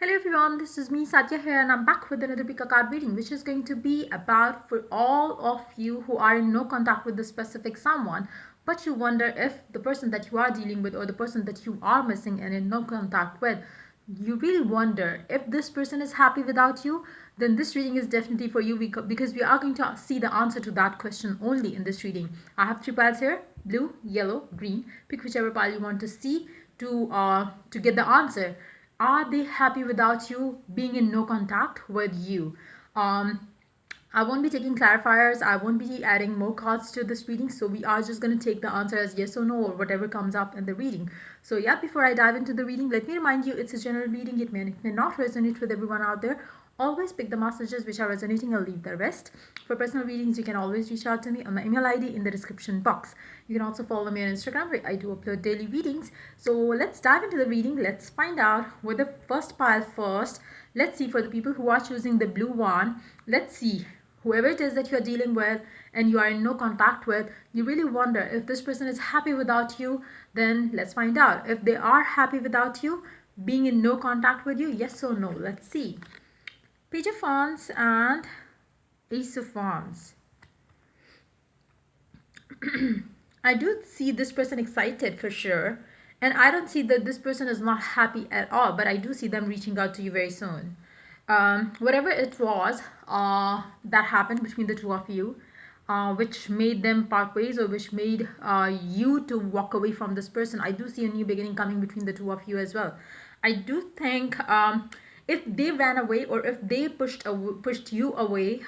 Hello everyone, this is me Satya here and I'm back with another pick a card reading which is going to be about for all of you who are in no contact with the specific someone, but you wonder if the person that you are dealing with or the person that you are missing and in no contact with, you really wonder if this person is happy without you. Then this reading is definitely for you because we are going to see the answer to that question only in this reading. I have three piles here: blue, yellow, green. Pick whichever pile you want to see to get the answer. Are they happy without you being in no contact with you? um I won't be taking clarifiers. I won't be adding more cards to this reading. So we are just going to take the answer as yes or no or whatever comes up in the reading. So yeah, before I dive into the reading, let me remind you it's a general reading. It may not resonate with everyone out there. Always pick the messages which are resonating and leave the rest. For personal readings, you can always reach out to me on my email ID in the description box. You can also follow me on Instagram where I do upload daily readings. So let's dive into the reading. Let's find out with the first pile first. Let's see for the people who are choosing the blue one. Let's see whoever it is that you are dealing with and you are in no contact with, you really wonder if this person is happy without you. Then let's find out if they are happy without you being in no contact with you, yes or no. Let's see. Page of Wands and Ace of Wands. I do see this person excited for sure, and I don't see that this person is not happy at all, but I do see them reaching out to you very soon. Whatever it was that happened between the two of you, which made them part ways or which made you to walk away from this person, I do see a new beginning coming between the two of you as well. I do think if they ran away or if they pushed you away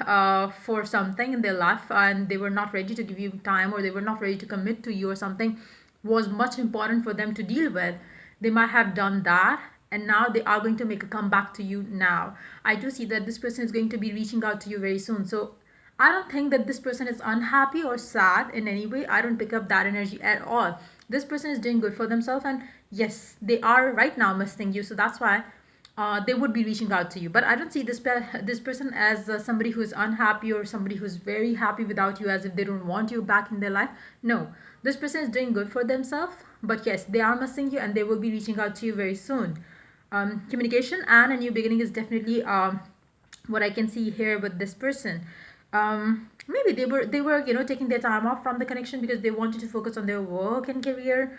for something in their life and they were not ready to give you time or they were not ready to commit to you or something was much important for them to deal with, they might have done that and now they are going to make a comeback to you now. I do see that this person is going to be reaching out to you very soon. So I don't think that this person is unhappy or sad in any way. I don't pick up that energy at all. This person is doing good for themselves, and yes, they are right now missing you. So that's why they would be reaching out to you. But I don't see this person as somebody who is unhappy or somebody who's very happy without you, as if they don't want you back in their life. No, this person is doing good for themselves. But yes, they are missing you, and they will be reaching out to you very soon. Communication and a new beginning is definitely what I can see here with this person. Maybe they were taking their time off from the connection because they wanted to focus on their work and career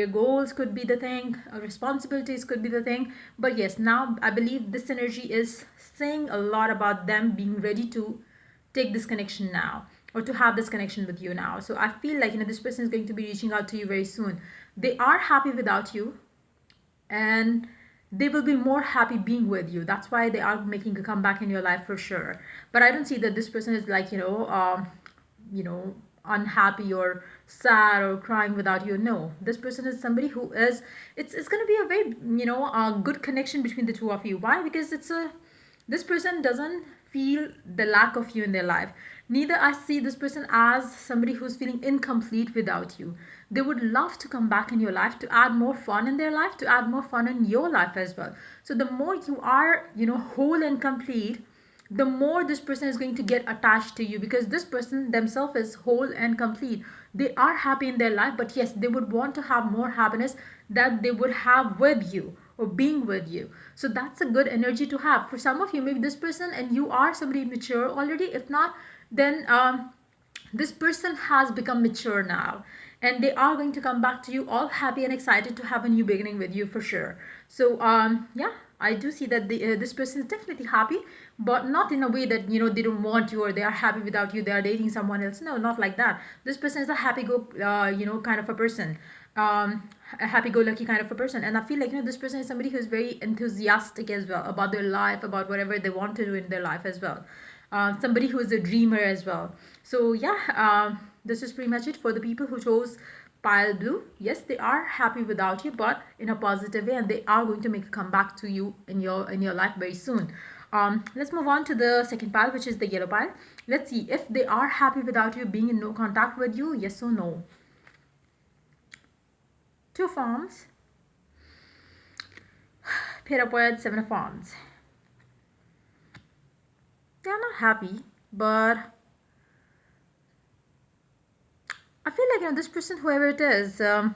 goals could be the thing, responsibilities could be the thing. But yes, now I believe this energy is saying a lot about them being ready to take this connection now or to have this connection with you now. So I feel like this person is going to be reaching out to you very soon. They are happy without you, and they will be more happy being with you. That's why they are making a comeback in your life for sure. But I don't see that this person is like you know unhappy or sad or crying without you. No, this person is somebody who is, it's going to be a very good connection between the two of you. Why? Because this person doesn't feel the lack of you in their life. Neither I see this person as somebody who's feeling incomplete without you. They would love to come back in your life to add more fun in their life, to add more fun in your life as well. So the more you are, whole and complete, the more this person is going to get attached to you, because this person themselves is whole and complete. They are happy in their life, but yes, they would want to have more happiness that they would have with you or being with you. So that's a good energy to have. For some of you, maybe this person and you are somebody mature already. If not, then this person has become mature now, and they are going to come back to you all happy and excited to have a new beginning with you for sure. So yeah, I do see that this person is definitely happy, but not in a way that they don't want you or they are happy without you, they are dating someone else. No, not like that. This person is a happy go kind of a person, a happy-go-lucky kind of a person. And I feel like this person is somebody who's very enthusiastic as well about their life, about whatever they want to do in their life as well. Somebody who is a dreamer as well. So yeah, this is pretty much it for the people who chose pile blue. Yes, they are happy without you, but in a positive way, and they are going to make a comeback to you in your life very soon. Let's move on to the second pile, which is the yellow pile. Let's see if they are happy without you being in no contact with you, yes or no. Two forms. Pair up with seven of wands. They are not happy, but I feel like this person, whoever it is, I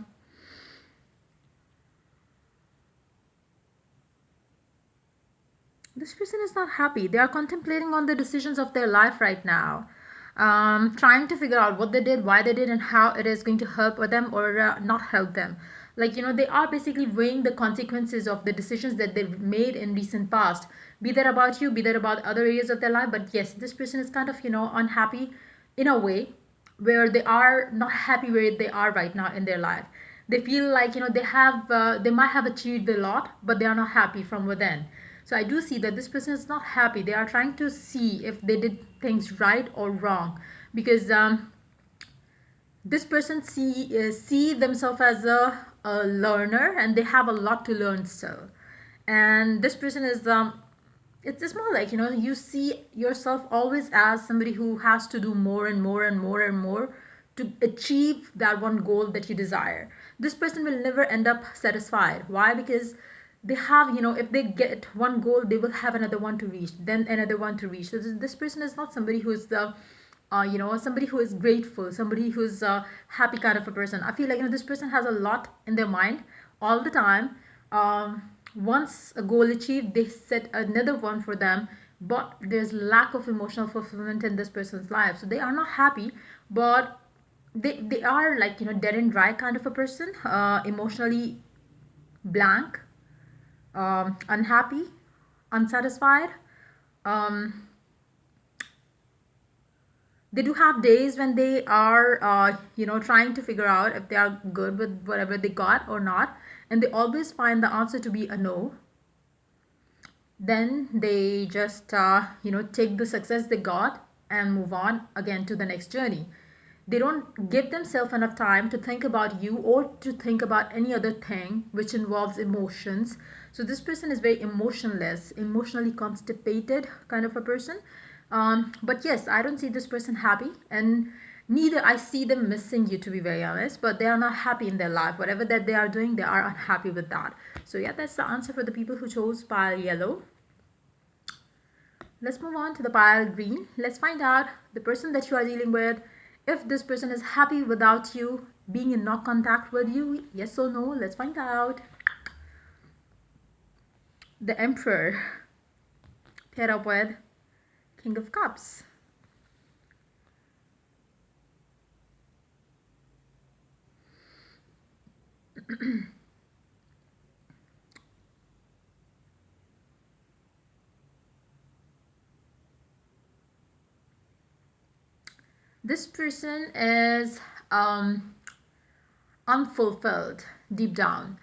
This person is not happy. They are contemplating on the decisions of their life right now, trying to figure out what they did, why they did, and how it is going to help them or not help them. Like, they are basically weighing the consequences of the decisions that they've made in recent past, be that about you, be that about other areas of their life. But yes, this person is kind of, unhappy in a way where they are not happy where they are right now in their life. They feel like, they might have achieved a lot, but they are not happy from within. So I do see that this person is not happy. They are trying to see if they did things right or wrong, because this person see themselves as a learner, and they have a lot to learn still. And this person is it's more like, you see yourself always as somebody who has to do more and more and more and more to achieve that one goal that you desire. This person will never end up satisfied. Why? Because they have, if they get one goal, they will have another one to reach, then another one to reach. So this person is not somebody who is the somebody who is grateful, somebody who's a happy kind of a person. I feel like, this person has a lot in their mind all the time. Once a goal achieved, they set another one for them, but there's lack of emotional fulfillment in this person's life, so they are not happy. But they are like, dead and dry kind of a person, emotionally blank, unhappy, unsatisfied. um, they do have days when they are trying to figure out if they are good with whatever they got or not, and they always find the answer to be a no. Then they just take the success they got and move on again to the next journey. They don't give themselves enough time to think about you or to think about any other thing which involves emotions. So this person is very emotionless, emotionally constipated kind of a person. But yes, I don't see this person happy, and neither I see them missing you, to be very honest. But they are not happy in their life. Whatever that they are doing, they are unhappy with that. So yeah, that's the answer for the people who chose pile yellow. Let's move on to the pile green. Let's find out the person that you are dealing with, if this person is happy without you being in no contact with you. Yes or no? Let's find out. The Emperor paired up with King of Cups. This person is unfulfilled deep down.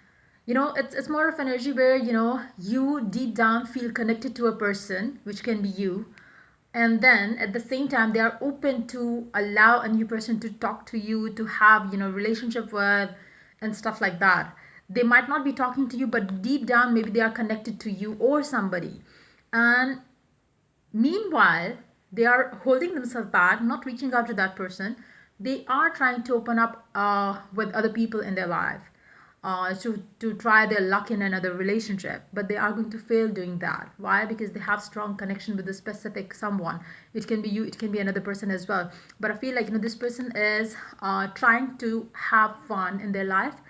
It's more of energy where, you deep down feel connected to a person, which can be you, and then at the same time they are open to allow a new person to talk to you, to have, relationship with, and stuff like that. They might not be talking to you, but deep down maybe they are connected to you or somebody. And meanwhile, they are holding themselves back, not reaching out to that person. They are trying to open up with other people in their life, to try their luck in another relationship, but they are going to fail doing that. Why? Because they have strong connection with a specific someone. It can be you, it can be another person as well. But I feel like, this person is trying to have fun in their life,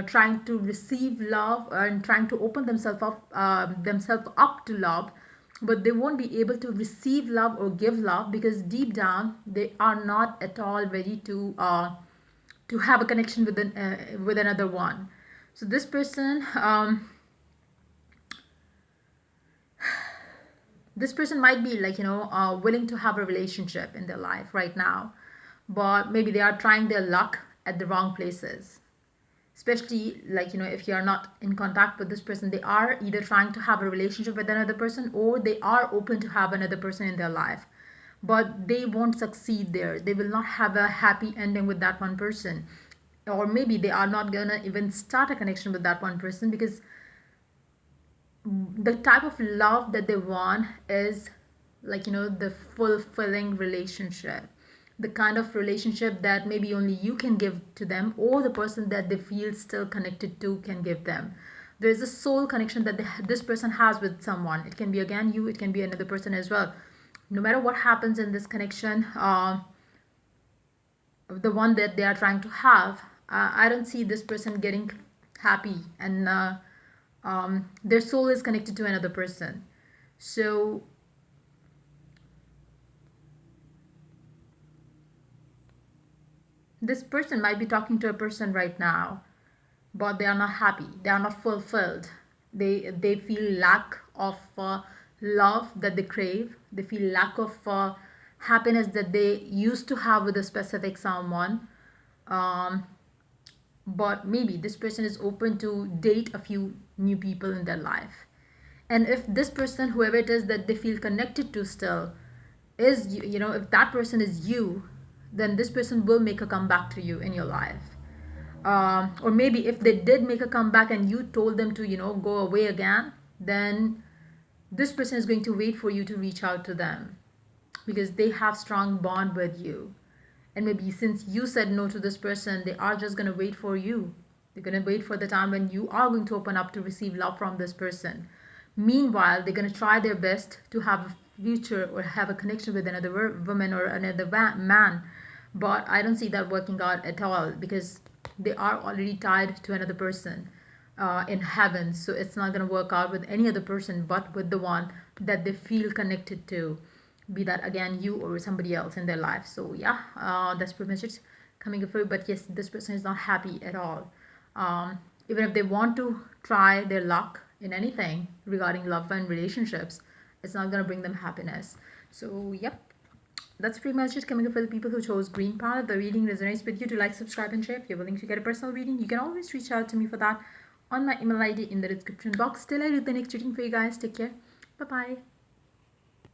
trying to receive love and trying to open themselves up to love, but they won't be able to receive love or give love because deep down they are not at all ready to have a connection with another one. So this person, might be like, willing to have a relationship in their life right now, but maybe they are trying their luck at the wrong places. Especially, like, if you are not in contact with this person, they are either trying to have a relationship with another person, or they are open to have another person in their life, but they won't succeed there. They will not have a happy ending with that one person, or maybe they are not gonna even start a connection with that one person, because the type of love that they want is like, the fulfilling relationship, the kind of relationship that maybe only you can give to them, or the person that they feel still connected to can give them. There's a soul connection that this person has with someone. It can be again you, it can be another person as well. No matter what happens in this connection, the one that they are trying to have, I don't see this person getting happy, and their soul is connected to another person. So this person might be talking to a person right now, but they are not happy, they are not fulfilled, they feel lack of love that they crave, they feel lack of happiness that they used to have with a specific someone. um, but maybe this person is open to date a few new people in their life. And if this person, whoever it is that they feel connected to still, is you, you know, if that person is you, then this person will make a comeback to you in your life. Or maybe if they did make a comeback and you told them to, you know, go away again, then this person is going to wait for you to reach out to them because they have strong bond with you. And maybe since you said no to this person, they are just going to wait for you. They're going to wait for the time when you are going to open up to receive love from this person. Meanwhile, they're going to try their best to have a future or have a connection with another woman or another man. But I don't see that working out at all because they are already tied to another person in heaven. So it's not going to work out with any other person but with the one that they feel connected to, be that again you or somebody else in their life. So yeah, that's pretty much it coming through. But yes, this person is not happy at all. Even if they want to try their luck in anything regarding love and relationships, it's not going to bring them happiness. So yep, that's pretty much it coming up for the people who chose green path. If the reading resonates with you, to like, subscribe, and share. If you're willing to get a personal reading, you can always reach out to me for that on my email ID in the description box. Till I do the next reading for you guys, take care. Bye bye.